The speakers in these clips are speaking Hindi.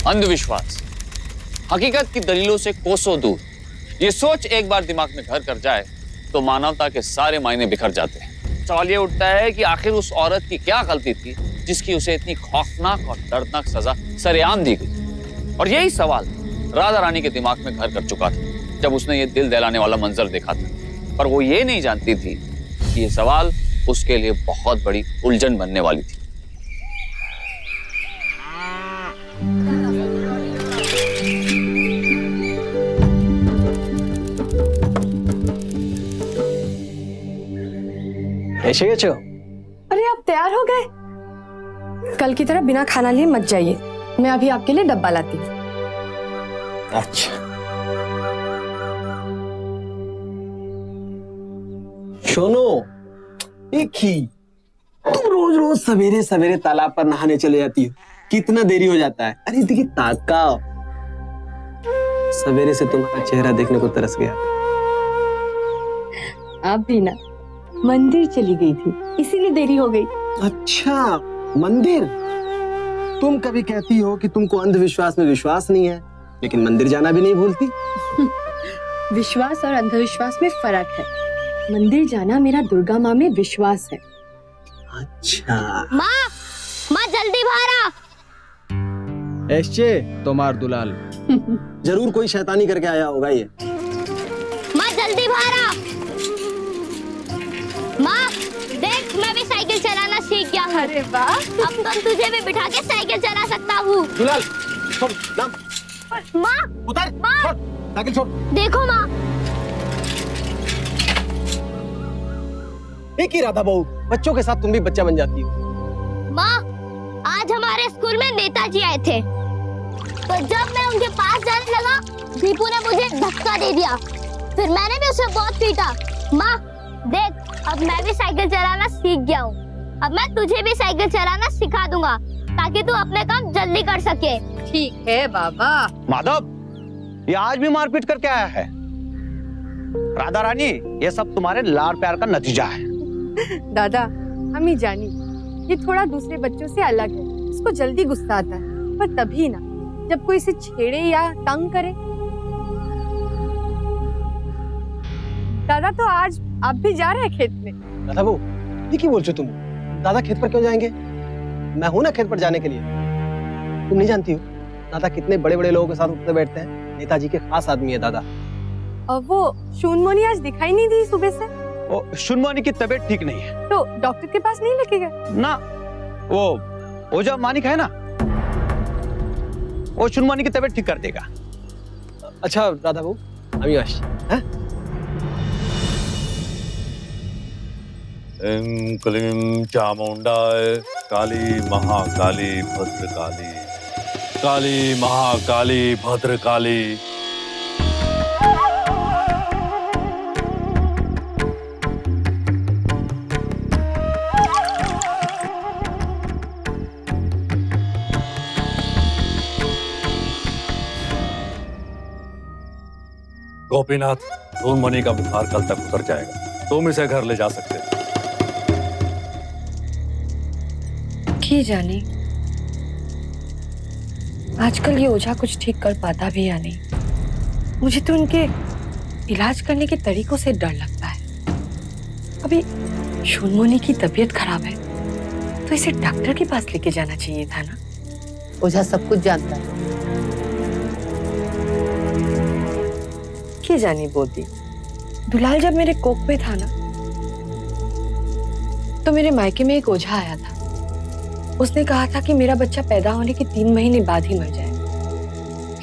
अंधविश्वास हकीकत की दलीलों से कोसों दूर। ये सोच एक बार दिमाग में घर कर जाए तो मानवता के सारे मायने बिखर जाते हैं। सवाल ये उठता है कि आखिर उस औरत की क्या गलती थी जिसकी उसे इतनी खौफनाक और दर्दनाक सजा सरेआम दी गई। और यही सवाल राधा रानी के दिमाग में घर कर चुका था जब उसने ये दिल दहलाने वाला मंजर देखा था। पर वो ये नहीं जानती थी कि ये सवाल उसके लिए बहुत बड़ी उलझन बनने वाली थी। ऐसे ही अरे आप तैयार हो गए? कल की तरह बिना खाना लिए मत जाइए, मैं अभी आपके लिए डब्बा लाती हूँ। अच्छा सोनो, एक ही तुम रोज रोज सवेरे सवेरे तालाब पर नहाने चले जाती हो, कितना देरी हो जाता है। अरे देखिए ताकाओ, सवेरे से तुम्हारा चेहरा देखने को तरस गया। आप भी ना मंदिर चली गई थी इसीलिए देरी हो गई। अच्छा मंदिर, तुम कभी कहती हो कि तुमको अंधविश्वास में विश्वास नहीं है, लेकिन मंदिर जाना भी नहीं भूलती। विश्वास और अंधविश्वास में फर्क है। मंदिर जाना मेरा दुर्गा माँ में विश्वास है। अच्छा माँ, माँ जल्दी बाहर आ। ऐसे तुम्हार दुलाल जरूर कोई शैतानी करके आया होगा ये। माँ जल्दी बाहर आ। माँ देख, मैं भी साइकिल चलाना सीख गया हूँ। अरे वाह, अब तो तुझे भी बिठा के साइकिल चला सकता हूँ। दुलाल छोड़, नाम माँ उतर, छोड़ साइकिल छोड़। देखो माँ, एक ही राधा बहू, बच्चों के साथ तुम भी बच्चा बन जाती हो। माँ आज हमारे स्कूल में नेताजी आए थे, तो जब मैं उनके पास जाने लगा दीपू ने मुझे धक्का दे दिया, फिर मैंने भी उसे बहुत पीटा। माँ देख, अब मैं भी साइकिल चलाना सीख गया हूँ। अब मैं तुझे भी साइकिल चलाना सिखा दूंगा ताकि तू अपने काम जल्दी कर सके। ठीक है बाबा। माधव, ये आज भी मारपीट करके आया है। राधा रानी, ये सब तुम्हारे लाड प्यार का नतीजा है। दादा हम ही जानी, ये थोड़ा दूसरे बच्चों से अलग है, इसको जल्दी गुस्सा आता है, पर तभी ना जब कोई इसे छेड़े या तंग करे। दादा तो आज आप भी जा रहे हैं खेत में? राधा बहू, ये क्या बोल रहे हो तुम? दादा खेत पर क्यों जाएंगे? मैं हूं ना खेत पर जाने के लिए। तुम नहीं जानती हो दादा कितने बड़े बड़े लोगों के साथ उठते बैठते हैं। नेताजी के खास आदमी है दादा। और वो शूनमोनी आज दिखाई नहीं दी सुबह से। वो शुनमोनी की तबीयत ठीक नहीं है तो डॉक्टर के पास नहीं लेके गए? ना, वो ओझा मानिक है ना, वो शुनमोनी की तबीयत ठीक कर देगा। अच्छा राधा बहू, আমি আসছি, হ্যাঁ? ऐं क्लीं चामुंडाय काली महाकाली भद्रकाली, काली महाकाली भद्रकाली। गोपीनाथ, शूनमणि का बुखार कल तक उतर जाएगा, तुम इसे घर ले जा सकते हो। की जाने आजकल ये ओझा कुछ ठीक कर पाता भी या नहीं। मुझे तो उनके इलाज करने के तरीकों से डर लगता है। अभी शूनमोनी की तबीयत खराब है तो इसे डॉक्टर के पास लेके जाना चाहिए था ना। ओझा सब कुछ जानता है। की जानी बोलती, दुलाल जब मेरे कोख में था ना तो मेरे मायके में एक ओझा आया था। उसने कहा था कि मेरा बच्चा पैदा होने के 3 महीने बाद ही मर जाए,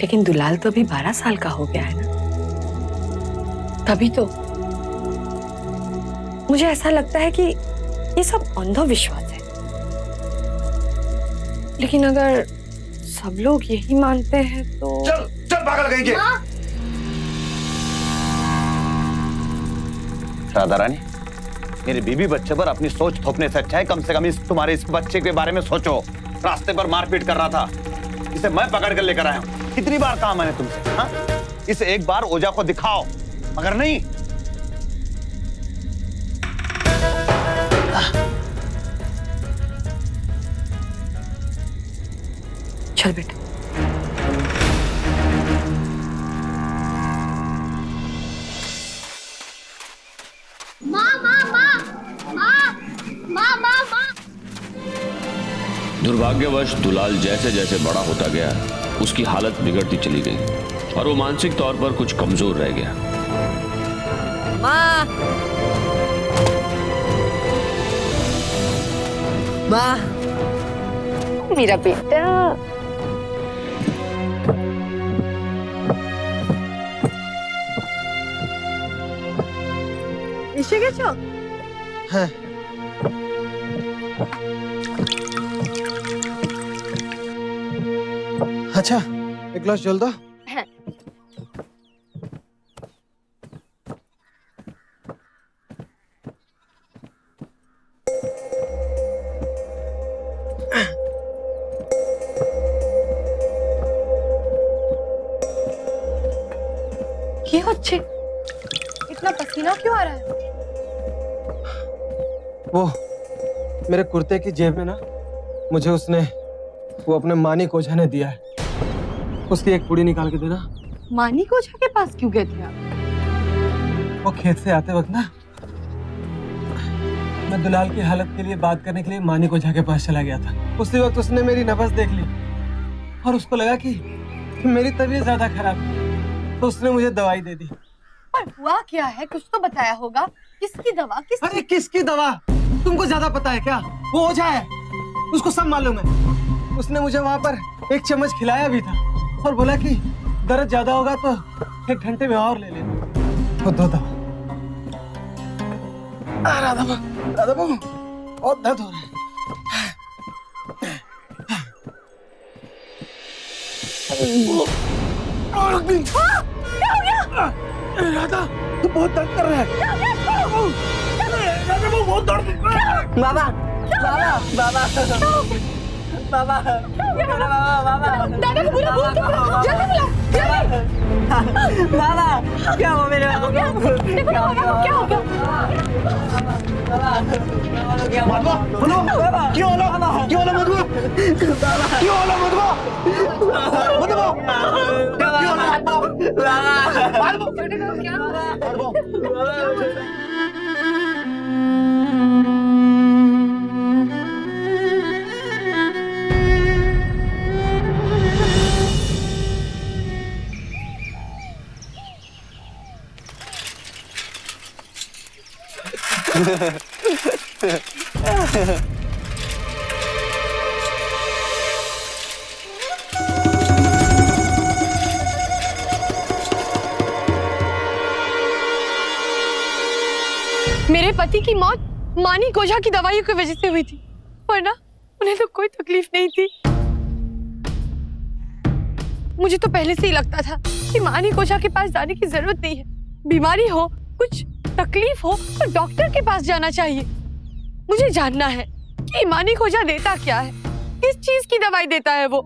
लेकिन दुलाल तो अभी 12 साल का हो गया है ना। तभी तो मुझे ऐसा लगता है कि ये सब अंधविश्वास है। लेकिन अगर सब लोग यही मानते हैं तो चल चल पागल कहीं के। राधा रानी, मेरे बीबी बच्चे पर अपनी सोच थोपने से अच्छा है कम से कम तुम्हारे इस बच्चे के बारे में सोचो। रास्ते पर मारपीट कर रहा था, इसे मैं पकड़ कर लेकर आया हूँ। कितनी बार कहा मैंने तुमसे, हाँ? इसे एक बार ओझा को दिखाओ, मगर नहीं, चल बेटा। माँ माँ माँ माँ माँ माँ माँ। दुर्भाग्यवश दुलाल जैसे जैसे बड़ा होता गया उसकी हालत बिगड़ती चली गई और वो मानसिक तौर पर कुछ कमजोर रह गया। माँ, माँ, मेरा बेटा। এসে গেছো? হ্যাঁ। अच्छा एक ग्लास जल दो। কি হচ্ছে? इतना पसीना क्यों आ रहा है? वो मेरे कुर्ते की जेब में ना मुझे उसने वो अपने मानिक ओझा ने दिया है, उसकी एक पुड़ी निकाल के देना। मानिक ओझा के पास क्यों गए थे आप? वो खेत से आते वक्त ना मैं दुलाल की हालत के लिए बात करने के लिए मानिक ओझा के पास चला गया था। उसी वक्त उसने मेरी नब्ज देख ली और उसको लगा कि मेरी तबीयत ज्यादा खराब है, तो उसने मुझे दवाई दे दी। पर हुआ क्या है? कुछ तो बताया होगा। किसकी दवा? अरे किसकी दवा? तुमको ज्यादा पता है क्या? वो ओझा है, उसको सब मालूम है। उसने मुझे वहाँ पर एक चम्मच खिलाया भी था और बोला कि दर्द ज्यादा होगा तो 1 घंटे में और ले लेना। वो दो दवा। राधा बाबू बहुत दर्द हो रहा है। राधा तू बहुत दर्द कर रहा है। राधा वो बहुत दर्द कर रहा है। बाबा बाबा बाबा बाबा बाबा दादा को बुला बोल, जल्दी बुला, जल्दी। बाबा क्या हुआ मेरे बाबा को? क्या हो गया? मधुआ मधुआ क्यों होला मधुआ? क्यों होला मधुआ? क्यों होला मधुआ? मधुआ क्यों होला मेरे पति की मौत मानिक ओझा की दवाइयों की वजह से हुई थी, वरना उन्हें तो कोई तकलीफ नहीं थी। मुझे तो पहले से ही लगता था कि मानिक ओझा के पास जाने की जरूरत नहीं है। बीमारी हो, कुछ तकलीफ हो तो डॉक्टर के पास जाना चाहिए। मुझे जानना है कि मानिक ओझा देता क्या है, किस चीज की दवाई देता है वो।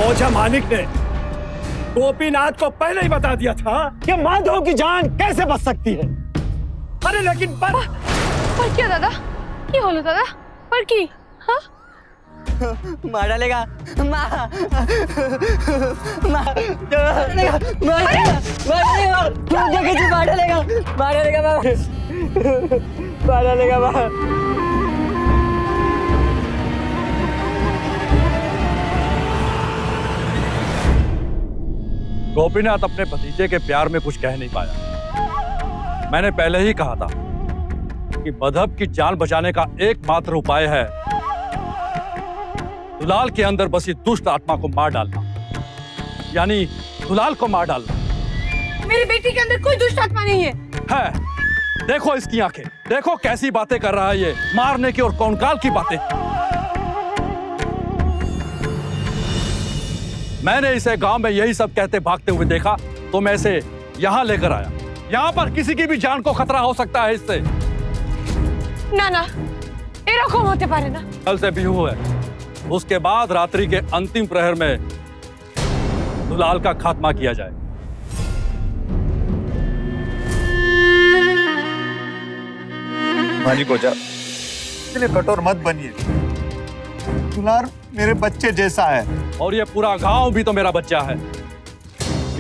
ओझा मानिक ने गोपीनाथ को पहले ही बता दिया था कि माधव की जान कैसे बच सकती है। अरे लेकिन पर क्या दादा? क्या होलो दादा? पर की? हाँ? मार डालेगा मार डालेगा। गोपीनाथ अपने भतीजे के प्यार में कुछ कह नहीं पाया। मैंने पहले ही कहा था कि मधव की जान बचाने का एकमात्र उपाय है दुलाल के अंदर बसी दुष्ट आत्मा को मार डालना, यानी दुलाल को मार डालना। मेरी बेटी के अंदर कोई दुष्ट आत्मा नहीं है। देखो इसकी आंखें, देखो कैसी बातें कर रहा है ये, मारने की और कौनकाल की बातें। मैंने इसे गांव में यही सब कहते भागते हुए देखा तो मैं इसे यहां लेकर आया। यहां पर किसी की भी जान को खतरा हो सकता है इससे। ना एरकम होते पारे ना। कल से बिहू है, उसके बाद रात्रि के अंतिम प्रहर में दुलाल का खात्मा किया जाए। मालिक हो जा, इतने कठोर मत बनिए। दुलार मेरे बच्चे जैसा है। और ये पूरा गांव भी तो मेरा बच्चा है,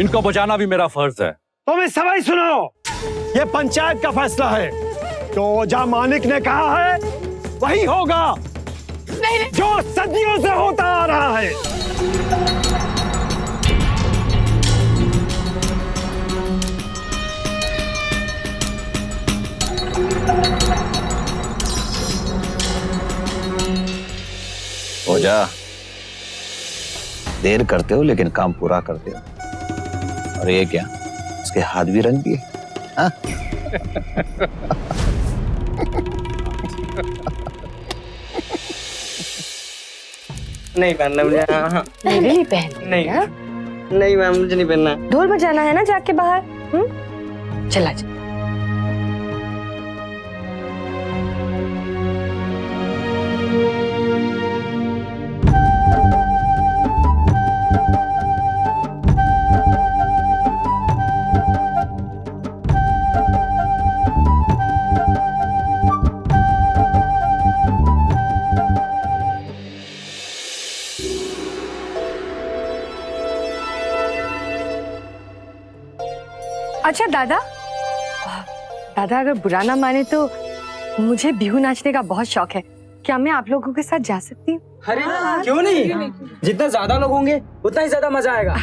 इनको बचाना भी मेरा फर्ज है। तुम्हें सभी सुनो, ये पंचायत का फैसला है। जो ओझा मानिक ने कहा है वही होगा, जो सदियों से होता आ रहा है। ओझा, देर करते हो लेकिन काम पूरा करते हो। और ये क्या, इसके हाथ भी रंग दिए? हाँ? नहीं पहनना मुझे। हाँ। मेरे लिए पहन नहीं नहीं मैम, मुझे नहीं पहनना। ढोल बजाना है ना जाके बाहर। चला जा। अच्छा दादा, दादा अगर बुरा ना माने तो मुझे बिहू नाचने का बहुत शौक है, क्या मैं आप लोगों के साथ जा सकती हूँ? अरे क्यों नहीं, जितना ज्यादा लोग होंगे उतना ही ज्यादा मजा आएगा।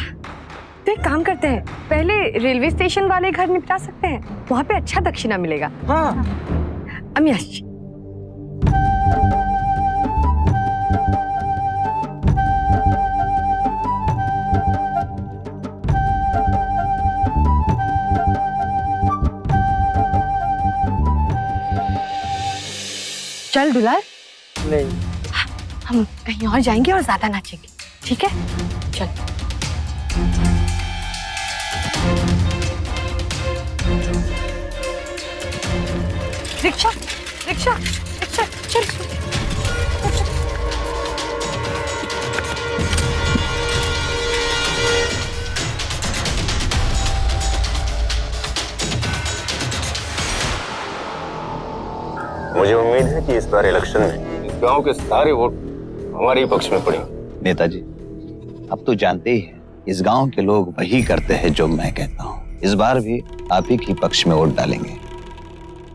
तो एक काम करते हैं, पहले रेलवे स्टेशन वाले घर निपटा सकते हैं, वहाँ पे अच्छा दक्षिणा मिलेगा। हाँ আমি আসছি। चल दुलार, नहीं, हम कहीं और जाएंगे और ज्यादा नाचेंगे, ठीक है? चल। रिक्शा रिक्शा रिक्शा चल। मुझे उम्मीद है कि इस बार इलेक्शन में इस गांव के सारे वोट हमारे ही पक्ष में पड़ेंगे। नेताजी, अब तो जानते ही हैं, इस गांव के लोग वही करते हैं जो मैं कहता हूँ। इस बार भी आप ही के पक्ष में वोट डालेंगे।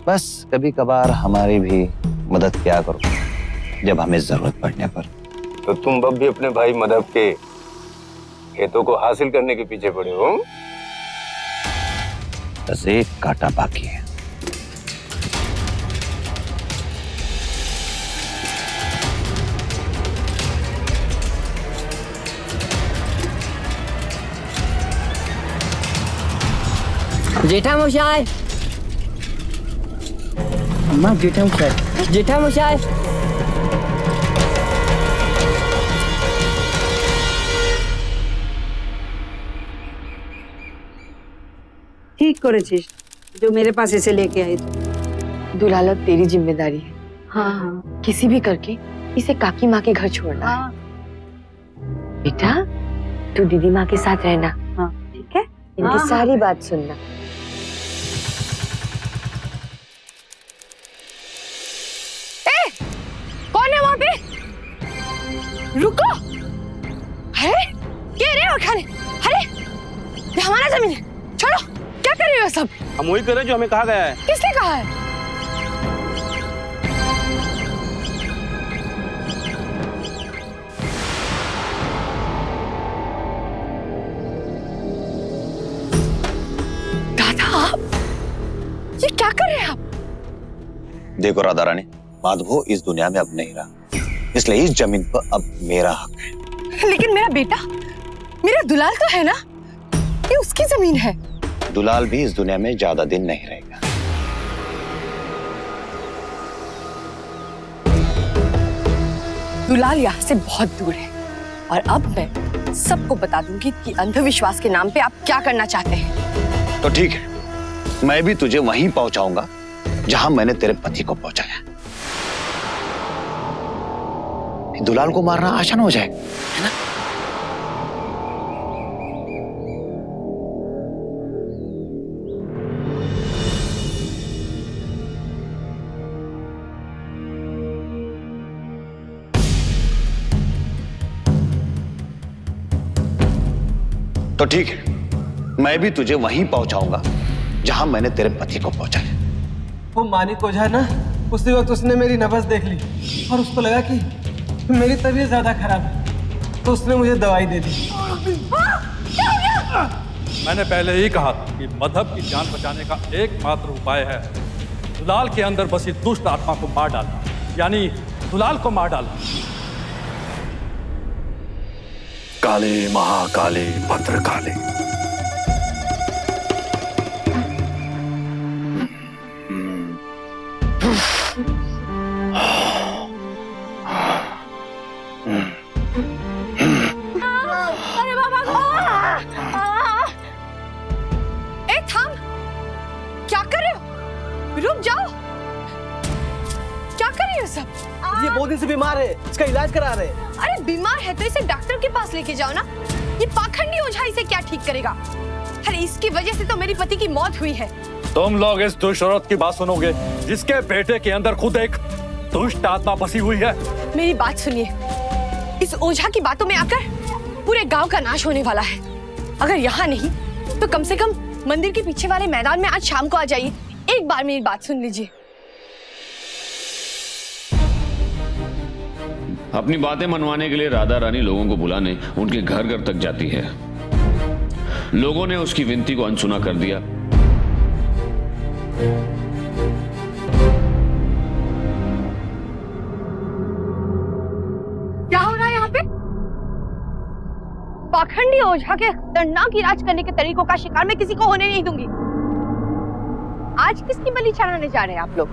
बस कभी कभार हमारी भी मदद किया करो जब हमें जरूरत पड़ने पर। तो तुम अब भी अपने भाई मदब के खेतों को हासिल करने के पीछे पड़े हो? बस एक कांटा बाकी है। जेठामशाय, अम्मा जेठामशाय, जेठामशाय। ঠিক করেছিস जो मेरे पास इसे लेके आई। दुलाल तेरी जिम्मेदारी है, हाँ हाँ किसी भी करके इसे काकी माँ के घर छोड़ना है। बेटा तू दीदी माँ के साथ रहना, हाँ ठीक है? इनकी सारी बात सुनना। कौन है वहाँ पे? रुको! अरे क्या रहे हो खाने? अरे ये हमारा जमीन है, छोड़ो! क्या कर रहे हो सब? हम वही कर रहे जो हमें कहा गया है। किसने कहा है? दादा आप ये क्या कर रहे हैं आप? देखो राधा रानी, माधवो इस दुनिया में अब नहीं रहा, इसलिए इस जमीन पर अब मेरा हक है। लेकिन मेरा बेटा, मेरा दुलाल तो है ना, ये उसकी जमीन है। दुलाल भी इस दुनिया में ज्यादा दिन नहीं रहेगा। दुलाल यहाँ से बहुत दूर है और अब मैं सबको बता दूंगी कि अंधविश्वास के नाम पे आप क्या करना चाहते हैं। तो ठीक है, मैं भी तुझे वहीं पहुंचाऊंगा जहां मैंने तेरे पति को पहुंचाया। दुलाल को मारना आसान हो जाएगा, है ना? तो ठीक है, मैं भी तुझे वहीं पहुंचाऊंगा जहां मैंने तेरे पति को पहुंचाया। वो मानिक ओझा ना, उसी वक्त उसने मेरी नब्ज देख ली और उसको लगा कि मेरी तबीयत ज्यादा खराब है, तो उसने मुझे दवाई दे दी। मैंने पहले ही कहा था कि मधुब की जान बचाने का एकमात्र उपाय है दुलाल के अंदर बसी दुष्ट आत्मा को मार डालना, यानी दुलाल को मार डालना। काले महाकाले भद्रकाले। अरे बाबा ए थाम, क्या कर रहे हो? रुक जाओ, क्या कर रही हो सब? ये बहुत दिन से बीमार है, इसका इलाज करा रहे हैं। अरे बीमार है तो इसे डॉक्टर के पास लेके जाओ ना। ये पाखंडी ओझा इसे क्या ठीक करेगा? अरे इसकी वजह से तो मेरी पति की मौत हुई है। तुम लोग इस दुष्ट औरत की बात सुनोगे जिसके बेटे के अंदर खुद एक दुष्ट आत्मा बसी हुई है। मेरी बात सुनिए, इस ओझा की बातों में आकर पूरे गांव का नाश होने वाला है। अगर यहाँ नहीं तो कम से कम मंदिर के पीछे वाले मैदान में आज शाम को आ जाइए। एक बार मेरी बात सुन लीजिए। अपनी बातें मनवाने के लिए राधा रानी लोगों को बुलाने उनके घर घर तक जाती है। लोगों ने उसकी विनती को अनसुना कर दिया। क्या हो रहा है यहाँ पे? पाखंडी ओझा के खतरनाक इलाज करने के तरीकों का शिकार मैं किसी को होने नहीं दूंगी। आज किसकी बलि चढ़ाने जा रहे हैं आप लोग?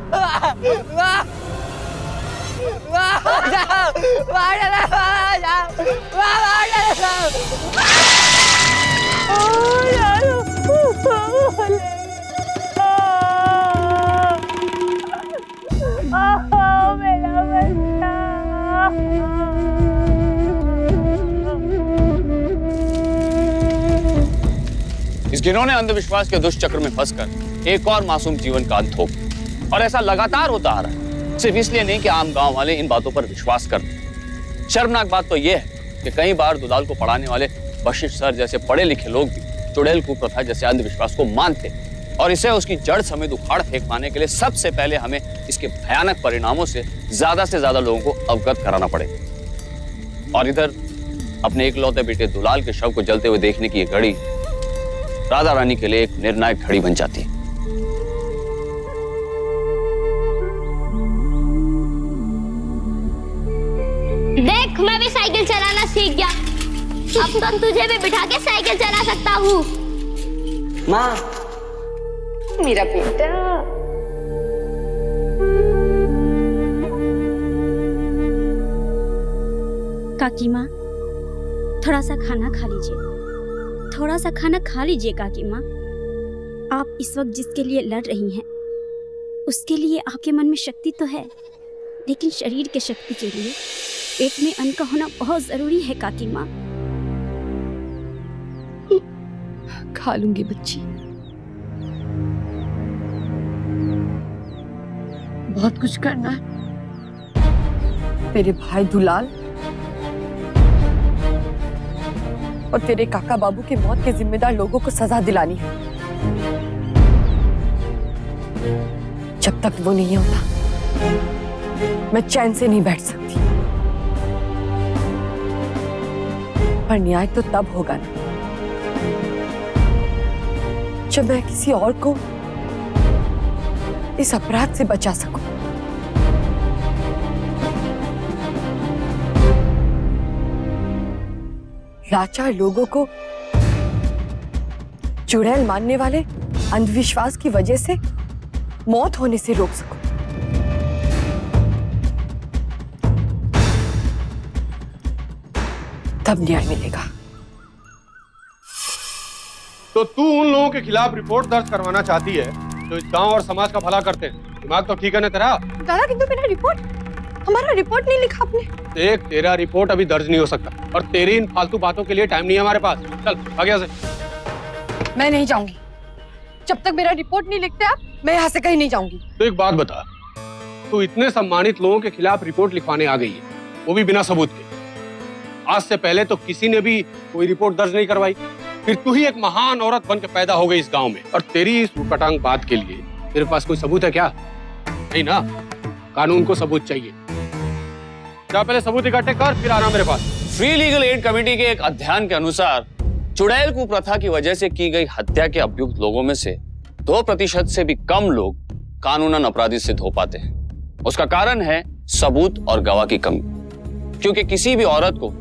इस घिनौने अंधविश्वास के दुष्चक्र में फंसकर एक और मासूम जीवन का अंत हो, और ऐसा लगातार होता आ रहा है। सिर्फ इसलिए नहीं कि आम गांव वाले इन बातों पर विश्वास करते। शर्मनाक बात तो यह है कि कई बार दुलाल को पढ़ाने वाले वशिष्ठ सर जैसे पढ़े लिखे लोग भी चुड़ैल कुप्रथा जैसे अंधविश्वास को मानते, और इसे उसकी जड़ समेत उखाड़ फेंक पाने के लिए सबसे पहले हमें इसके भयानक परिणामों से ज्यादा लोगों को अवगत कराना पड़ेगा। और इधर अपने इकलौते बेटे दुलाल के शव को जलते हुए देखने की ये घड़ी राधा रानी के लिए एक निर्णायक घड़ी बन जाती है। देख, मैं भी साइकिल चलाना सीख गया। अब तो तुझे भी बिठा के साइकिल चला सकता हूँ। माँ, मेरा बेटा। काकी माँ, थोड़ा सा खाना खा लीजिए। थोड़ा सा खाना खा लीजिए काकी माँ। आप इस वक्त जिसके लिए लड़ रही हैं उसके लिए आपके मन में शक्ति तो है, लेकिन शरीर के शक्ति के लिए पेट में अन्न का होना बहुत जरूरी है काकी माँ। खा लूंगी बच्ची। बहुत कुछ करना है। तेरे भाई दुलाल और तेरे काका बाबू के मौत के जिम्मेदार लोगों को सजा दिलानी है। जब तक वो नहीं होता मैं चैन से नहीं बैठ सकती। पर न्याय तो तब होगा ना जब मैं किसी और को इस अपराध से बचा सकूं। लाचार लोगों को चुड़ैल मानने वाले अंधविश्वास की वजह से मौत होने से रोक सकूं। तब न्याय मिलेगा। तो तू उन लोगों के खिलाफ रिपोर्ट दर्ज करवाना चाहती है जो इस गांव और समाज का भला करते हैं। दिमाग तो ठीक है ना तेरा? दादा, किंतु मेरा रिपोर्ट, हमारा रिपोर्ट नहीं लिखा आपने। देख, तेरा रिपोर्ट अभी दर्ज नहीं हो सकता और तेरी इन फालतू बातों के लिए टाइम नहीं है हमारे पास। चल भाग यहाँ से। मैं नहीं जाऊंगी जब तक मेरा रिपोर्ट नहीं लिखते आप। मैं यहाँ से कहीं नहीं जाऊंगी। तो एक बात बता, तू इतने सम्मानित लोगों के खिलाफ रिपोर्ट लिखवाने आ गई है, वो भी बिना सबूत के। आज से पहले तो किसी ने भी कोई रिपोर्ट दर्ज नहीं करवाई। फिर तू ही एक महान औरत बन के पैदा हो गई इस गांव में, और तेरी इस उटपटांग बात के लिए तेरे पास कोई सबूत है क्या? नहीं ना, कानून को सबूत चाहिए। जा पहले सबूत इकट्ठे कर, फिर आना मेरे पास। फ्री लीगल एड कमेटी के एक अध्ययन के अनुसार चुड़ैल कुप्रथा की वजह से की गई हत्या के अभियुक्त लोगों में से 2% से भी कम लोग कानूनन अपराधी सिद्ध हो पाते हैं। उसका कारण है सबूत और गवाह की कमी, क्योंकि किसी भी औरत को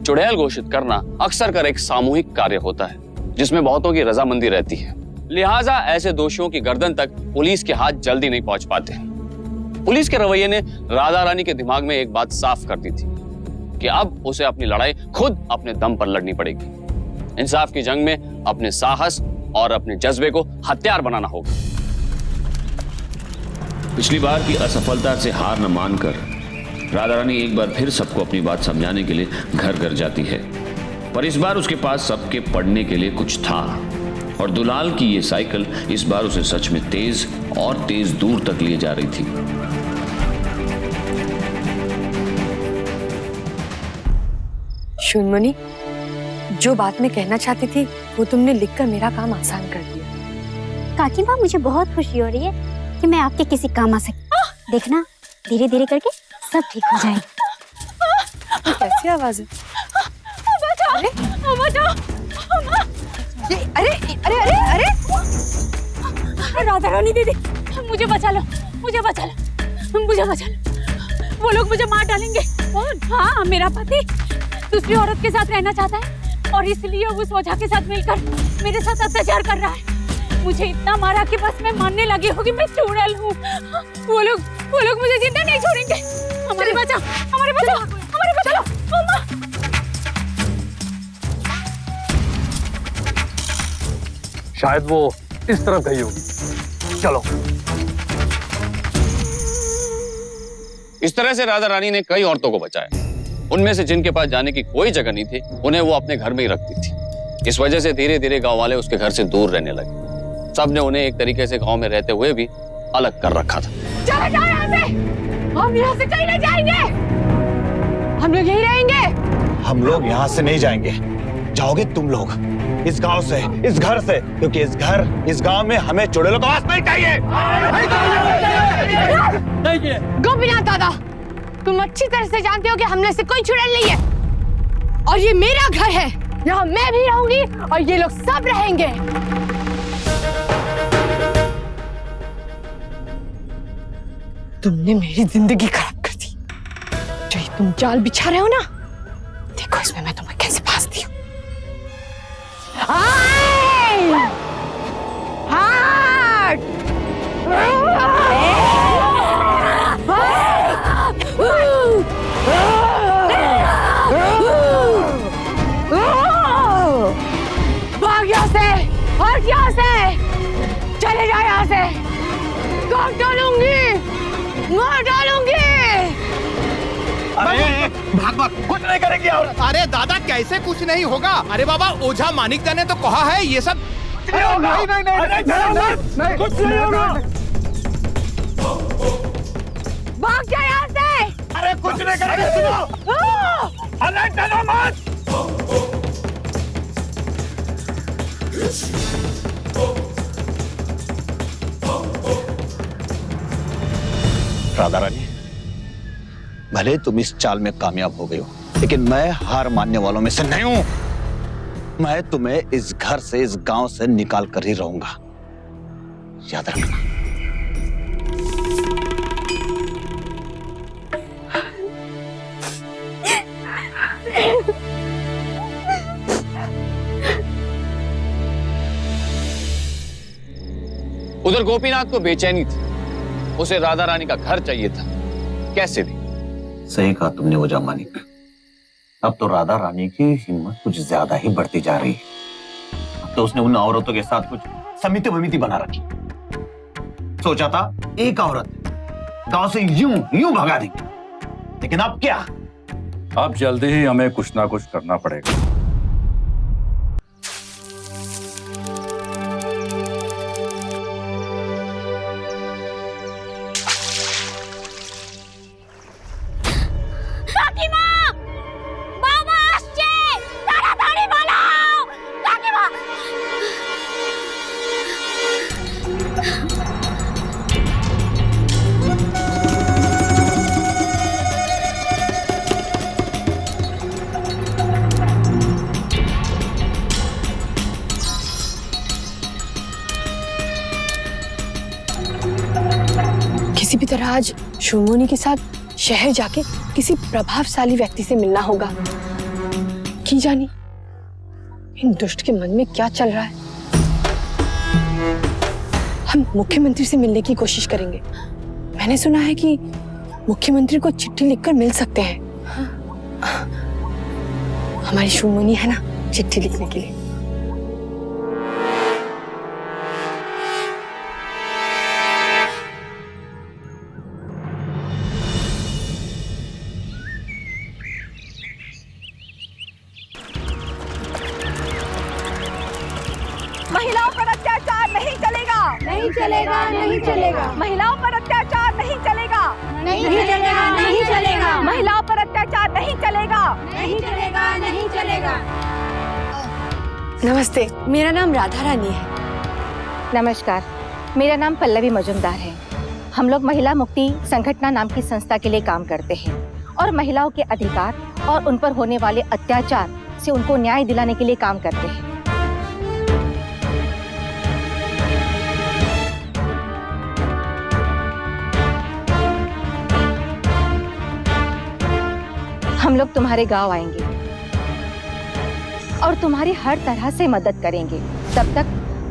चुड़ैल घोषित करना अक्सर कर एक सामूहिक कार्य होता है जिसमें बहुतों की रजामंदी रहती है। लिहाजा ऐसे दोषियों की गर्दन तक पुलिस के हाथ जल्दी नहीं पहुंच पाते। पुलिस के रवैये ने राधा रानी के दिमाग में एक बात साफ कर दी थी कि अब उसे अपनी लड़ाई खुद अपने दम पर लड़नी पड़ेगी। इंसाफ की जंग में अपने साहस और अपने जज्बे को हथियार बनाना होगा। पिछली बार की असफलता से हार न मानकर राधा रानी एक बार फिर सबको अपनी बात समझाने के लिए घर घर जाती है, पर इस बार उसके पास सबके पढ़ने के लिए कुछ था, और दुलाल की ये साइकिल इस बार उसे सच में तेज और तेज दूर तक लिए जा रही थी। शून्यमुनि, जो बात मैं कहना चाहती थी वो तुमने लिखकर मेरा काम आसान कर दिया। काकी माँ, मुझे बहुत खुशी हो रही है कि मैं आपके किसी काम आ सकती। देखना, धीरे धीरे करके सब ठीक हो जाएगा। कैसी आवाज है? अरे अरे अरे अरे अरे राधा रानी दीदी, मुझे बचा लो, मुझे बचा लो, मुझे बचा लो। वो लोग मुझे मार डालेंगे। हाँ, मेरा पति दूसरी औरत के साथ रहना चाहता है और इसलिए उस ओझा के साथ मिलकर मेरे साथ अत्याचार कर रहा है। मुझे इतना मारा कि बस मैं मानने लगी हूँ कि मैं चुड़ैल हूँ। वो लोग मुझे जिंदा नहीं छोड़ेंगे। हमारे बचाओ, हमारे बचाओ, हमारे बचाओ। शायद वो इस तरफ गई होगी। चलो। इस तरह से राधा रानी ने कई औरतों को बचाया। उनमें से जिनके पास जाने की कोई जगह नहीं थी, उन्हें वो अपने घर में ही रखती थी। इस वजह से धीरे धीरे गांव वाले उसके घर से दूर रहने लगे। सबने उन्हें एक तरीके से गांव में रहते हुए भी अलग कर रखा था। चले जाओ यहाँ से, हम यहाँ से कहीं नहीं जाएंगे, हम लोग यहीं रहेंगे। हम लोग यहाँ से नहीं जाएंगे, जाओगे तुम लोग इस गांव से, इस घर से, क्योंकि इस गांव में हमें चुड़ैलों का वास नहीं चाहिए। गोपीनाथ दादा, तुम अच्छी तरह से जानते हो कि हमने से कोई चुड़ैल नहीं है, और ये मेरा घर है, यहाँ मैं भी रहूंगी और ये लोग सब रहेंगे। तुमने मेरी जिंदगी खराब कर दी। जो ये तुम जाल बिछा रहे हो ना, देखो इसमें मैं तुम्हें कैसे फांसती हूँ। भाग यहाँ से, हट यहाँ से, चले जाओ यहाँ से, काट डालूंगी, मार डालूंगी। अरे भाग, कुछ नहीं करेगी औरत। अरे दादा, कैसे कुछ नहीं होगा? अरे बाबा, ओझा मानिकदा ने तो कहा है ये सब नहीं होगा। नहीं, कुछ नहीं होगा। भाग जाओ यहाँ से। अरे कुछ नहीं करेगी, सुनो। अरे चलो मत। राधा रानी, भले तुम इस चाल में कामयाब हो गए हो, लेकिन मैं हार मानने वालों में से नहीं हूं। मैं तुम्हें इस घर से, इस गांव से निकाल कर ही रहूंगा, याद रखना। उधर गोपीनाथ को बेचैनी थी, उसे राधा रानी का घर चाहिए था, कैसे भी। सही कहा तुमने ओझा मानिक। अब तो राधा रानी की हिम्मत कुछ ज्यादा ही बढ़ती जा रही है। अब तो उसने उन औरतों के साथ कुछ समिति वमिति बना रखी। सोचा था एक औरत गांव से यूं भगा देंगे, लेकिन अब क्या? अब जल्दी ही हमें कुछ ना कुछ करना पड़ेगा। काकी माँ, बाबा আসছে, তাড়াতাড়ি বলো। কাকিমা, किसी भी तरह आज शुभमोनी के साथ शहर जाके किसी प्रभावशाली व्यक्ति से मिलना होगा। की जानी इन दुष्ट के मन में क्या चल रहा है। हम मुख्यमंत्री से मिलने की कोशिश करेंगे। मैंने सुना है कि मुख्यमंत्री को चिट्ठी लिखकर मिल सकते हैं। हमारी शुभमोनी है ना चिट्ठी लिखने के लिए। महिलाओं पर अत्याचार नहीं चलेगा, नहीं चलेगा, नहीं चलेगा। महिलाओं पर अत्याचार नहीं चलेगा, नहीं चलेगा, नहीं चलेगा। महिलाओं पर अत्याचार नहीं चलेगा, नहीं चलेगा, नहीं चलेगा। नमस्ते, मेरा नाम राधा रानी है। नमस्कार, मेरा नाम पल्लवी मजुमदार है। हम लोग महिला मुक्ति संगठन नाम की संस्था के लिए काम करते हैं और महिलाओं के अधिकार और उन पर होने वाले अत्याचार से उनको न्याय दिलाने के लिए काम करते हैं। हम लोग तुम्हारे गांव आएंगे और तुम्हारी हर तरह से मदद करेंगे। तब तक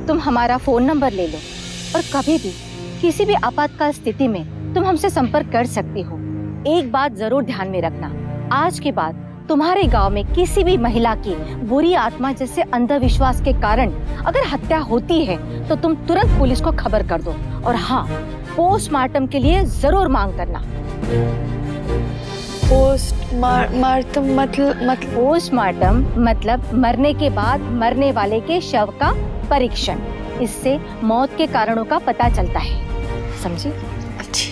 तुम हमारा फोन नंबर ले लो और कभी भी किसी भी आपातकाल स्थिति में तुम हमसे संपर्क कर सकती हो। एक बात जरूर ध्यान में रखना, आज के बाद तुम्हारे गांव में किसी भी महिला की बुरी आत्मा जैसे अंधविश्वास के कारण अगर हत्या होती है तो तुम तुरंत पुलिस को खबर कर दो। और हाँ, पोस्टमार्टम के लिए जरूर मांग करना। पोस्टमार्टम मतलब मरने के बाद मरने वाले के शव का परीक्षण। इससे मौत के कारणों का पता चलता है, समझी? अच्छी।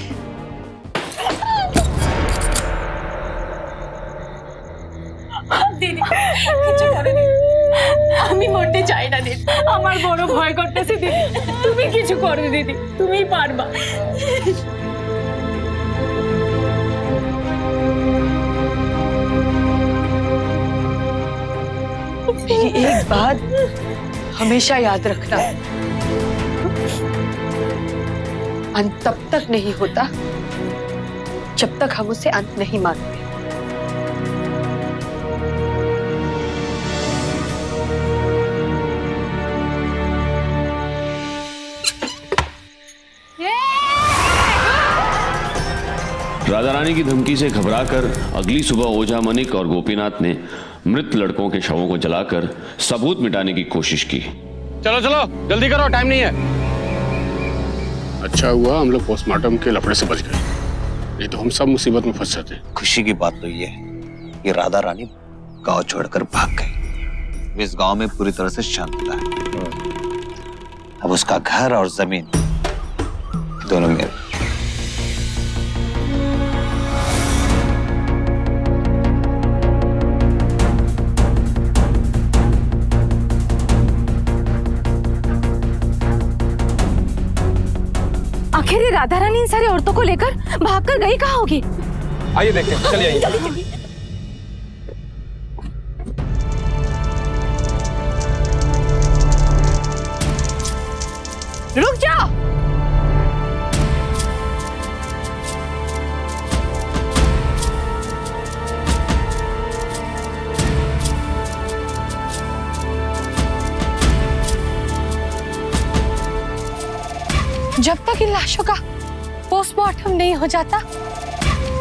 দিদি কিছু করেনি, আমি মরতে চাই না দিদি, আমার বড় ভয় করতেছে দিদি। তুমি কিছু করো দিদি, তুমিই পারবা। मेरी एक बात हमेशा याद रखना, अंत तब तक नहीं होता जब तक हम उसे अंत नहीं मानते। राधा रानी की धमकी से घबराकर अगली सुबह ओझा मनिक और गोपीनाथ ने मृत लड़कों के शवों को जलाकर सबूत मिटाने की कोशिश की। चलो चलो जल्दी करो, टाइम नहीं है। अच्छा हुआ हम लोग पोस्टमार्टम के लफड़े से बच गए, नहीं तो हम सब मुसीबत में फंस जाते। खुशी की बात तो ये है कि राधा रानी गांव छोड़कर भाग गई। इस गांव में पूरी तरह से शांतता है। अब उसका घर और जमीन दोनों मेरे। आखिर ये राधा रानी इन सारी औरतों को लेकर भागकर गई कहाँ होगी? आइए देखते हैं, चलिए आइए। रुक जाओ। जब तक इन लाशों का पोस्टमार्टम नहीं हो जाता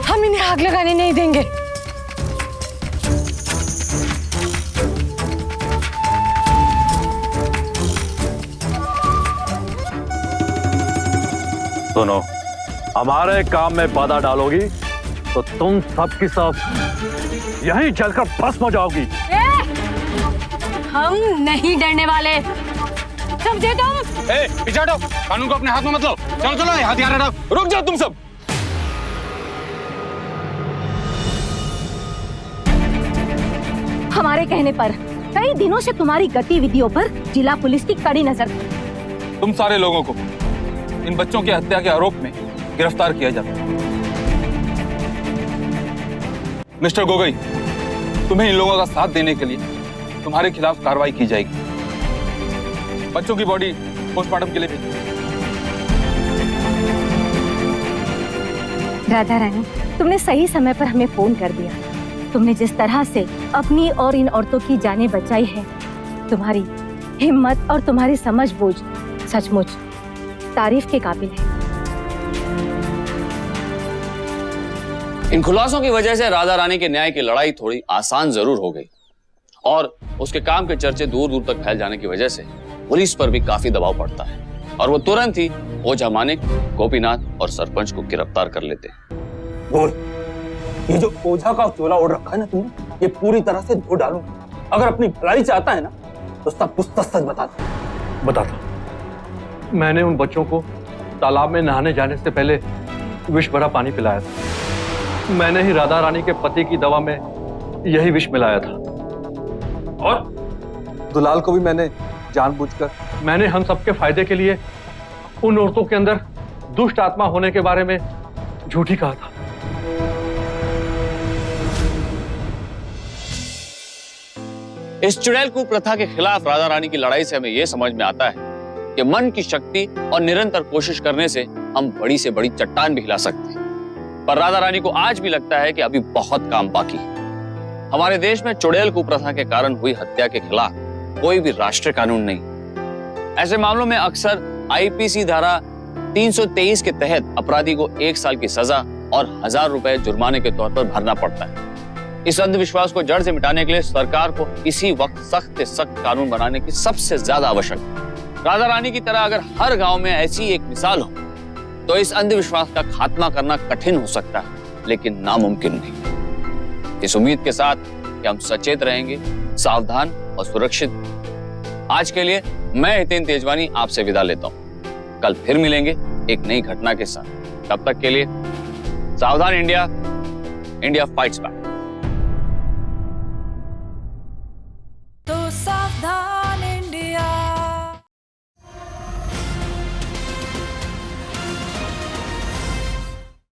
हम इन्हें आग लगाने नहीं देंगे। सुनो, हमारे काम में बाधा डालोगी तो तुम सबकी सब यहीं जलकर भस्म हो जाओगी। हम नहीं डरने वाले, समझे तुम? पीछे हटो, कानून को अपने हाथ में मत लो। चलो चलो हथियार हटाओ। रुक जाओ तुम सब। हमारे कहने पर कई दिनों से तुम्हारी गतिविधियों पर जिला पुलिस की कड़ी नजर। तुम सारे लोगों को इन बच्चों की हत्या के आरोप में गिरफ्तार किया जाता है। मिस्टर गोगोई, तुम्हें इन लोगों का साथ देने के लिए तुम्हारे खिलाफ कार्रवाई की जाएगी। बच्चों की बॉडी पोस्टमार्टम के लिए भेजो। राधा रानी, तुमने सही समय पर हमें फोन कर दिया। तुमने जिस तरह से अपनी और इन औरतों की जानें बचाई है, तुम्हारी हिम्मत और तुम्हारी समझ बूझ सचमुच तारीफ के काबिल है। इन खुलासों की वजह से राधा रानी के न्याय की लड़ाई थोड़ी आसान जरूर हो गई और उसके काम के चर्चे दूर दूर तक फैल जाने की वजह से पुलिस पर भी काफी दबाव पड़ता है और वो तुरंत ही ओझा मानिक, गोपीनाथ और सरपंच को गिरफ्तार कर लेते हैं। बोल, ये जो ओझा का चोला ओढ़ रखा है ना तुमने, ये पूरी तरह से धो डालूंगा। अगर अपनी भलाई चाहता है ना तो सब कुछ सच सच बताता। मैंने उन बच्चों को तालाब में नहाने जाने से पहले विष भरा पानी पिलाया था। मैंने ही राधा रानी के पति की दवा में यही विष मिलाया था और दुलाल को भी मैंने जानबूझकर, मैंने हम सबके फायदे के लिए उन औरतों के अंदर दुष्ट आत्मा होने के बारे में झूठी कहा था। इस चुड़ैल कुप्रथा के खिलाफ राधा रानी की लड़ाई से हमें यह समझ में आता है कि मन की शक्ति और निरंतर कोशिश करने से हम बड़ी से बड़ी चट्टान भी हिला सकते हैं। पर राधा रानी को आज भी लगता है कि अभी बहुत काम बाकी है। हमारे देश में चुड़ैल कुप्रथा के कारण हुई हत्या के खिलाफ कोई भी राष्ट्रीय कानून नहीं। ऐसे मामलों में अक्सर आईपीसी धारा 323 के तहत अपराधी को 1 साल की सजा और 1000 रुपए जुर्माने के तौर पर भरना पड़ता है। इस अंधविश्वास को जड़ से मिटाने के लिए सरकार को इसी वक्त सख्त से सख्त कानून बनाने की सबसे ज्यादा आवश्यकता है। राधा रानी की तरह अगर हर गांव में ऐसी एक मिसाल हो तो इस अंधविश्वास का खात्मा करना कठिन हो सकता है, लेकिन नामुमकिन नहीं। इस उम्मीद के साथ कि हम सचेत रहेंगे, सावधान और सुरक्षित। आज के लिए मैं हितेन तेजवानी आपसे विदा लेता हूं। कल फिर मिलेंगे एक नई घटना के साथ। तब तक के लिए सावधान इंडिया, इंडिया फाइट्स बैक। तो सावधान।